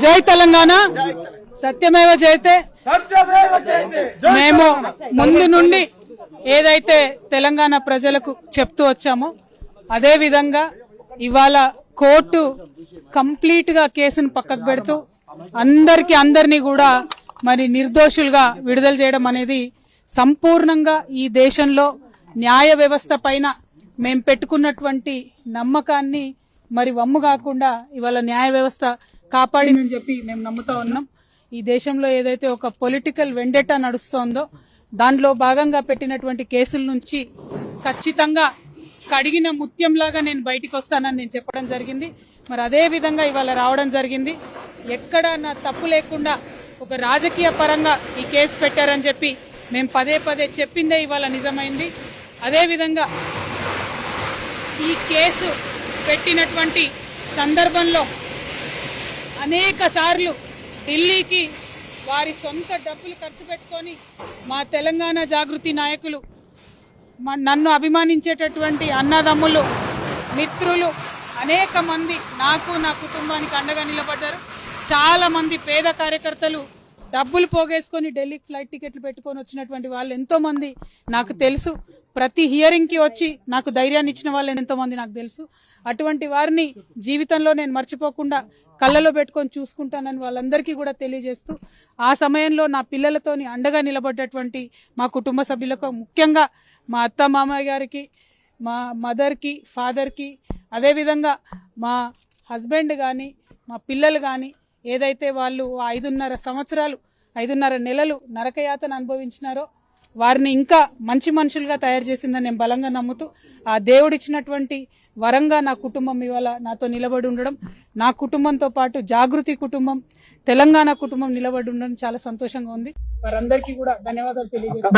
జై తెలంగాణ, సత్యమేవ జయతే. మేము ముందు నుండి ఏదైతే తెలంగాణ ప్రజలకు చెప్తూ వచ్చామో అదే విధంగా ఇవాళ కోర్టు కంప్లీట్ గా కేసును పక్కకు పెడుతూ అందరినీ కూడా మరి నిర్దోషులుగా విడుదల చేయడం అనేది సంపూర్ణంగా ఈ దేశంలో న్యాయ వ్యవస్థ పైన మేము పెట్టుకున్నటువంటి నమ్మకాన్ని మరి వమ్ము కాకుండా ఇవాళ న్యాయ వ్యవస్థ కాపాడిందని చెప్పి మేము నమ్ముతా ఉన్నాం. ఈ దేశంలో ఏదైతే ఒక పొలిటికల్ వెండెటా నడుస్తోందో దానిలో భాగంగా పెట్టినటువంటి కేసుల నుంచి ఖచ్చితంగా కడిగిన ముత్యంలాగా నేను బయటికి వస్తానని నేను చెప్పడం జరిగింది. మరి అదే విధంగా ఇవాళ రావడం జరిగింది. ఎక్కడ నా తప్పు లేకుండా ఒక రాజకీయ పరంగా ఈ కేసు పెట్టారని చెప్పి మేము పదే పదే చెప్పిందే ఇవాళ నిజమైంది. అదేవిధంగా ఈ కేసు పెట్టినటువంటి సందర్భంలో అనేక సార్లు ఢిల్లీకి వారి సొంత డబ్బులు ఖర్చు పెట్టుకొని మా తెలంగాణ జాగృతి నాయకులు, నన్ను అభిమానించేటటువంటి అన్నదమ్ములు, మిత్రులు అనేక మంది నాకు నా కుటుంబానికి అండగా నిలబడ్డారు. చాలా మంది పేద కార్యకర్తలు డబ్బులు పోగేసుకొని ఢిల్లీకి ఫ్లైట్ టికెట్లు పెట్టుకొని వచ్చినటువంటి వాళ్ళు ఎంతో మంది నాకు తెలుసు. ప్రతి హియరింగ్ కి వచ్చి నాకు ధైర్యాన్ని ఇచ్చిన వాళ్ళు ఎంతో మంది నాకు తెలుసు. అటువంటి వారిని జీవితంలో నేను మర్చిపోకుండా కళ్ళలో పెట్టుకొని చూసుకుంటానని వాళ్ళందరికీ కూడా తెలియజేస్తూ, ఆ సమయంలో నా పిల్లలతోని అండగా నిలబడ్డటువంటి మా కుటుంబ సభ్యులకు, ముఖ్యంగా మా అత్త మామయ్య గారికి, మా మదర్కి, ఫాదర్కి, అదేవిధంగా మా హస్బెండ్ కానీ మా పిల్లలు కానీ ఏదైతే వాళ్ళు 5.5 సంవత్సరాలు 5.5 నెలలు నరకయాతన అనుభవించినారో వారిని ఇంకా మంచి మనుషులుగా తయారు చేసిందని నేను బలంగా నమ్ముతూ, ఆ దేవుడిచ్చినటువంటి వరంగా నా కుటుంబం ఇవాళ నాతో నిలబడి ఉండడం, నా కుటుంబంతో పాటు జాగృతి కుటుంబం, తెలంగాణ కుటుంబం నిలబడి ఉండడం చాలా సంతోషంగా ఉంది. వారందరికీ కూడా ధన్యవాదాలు తెలియజేస్తాను.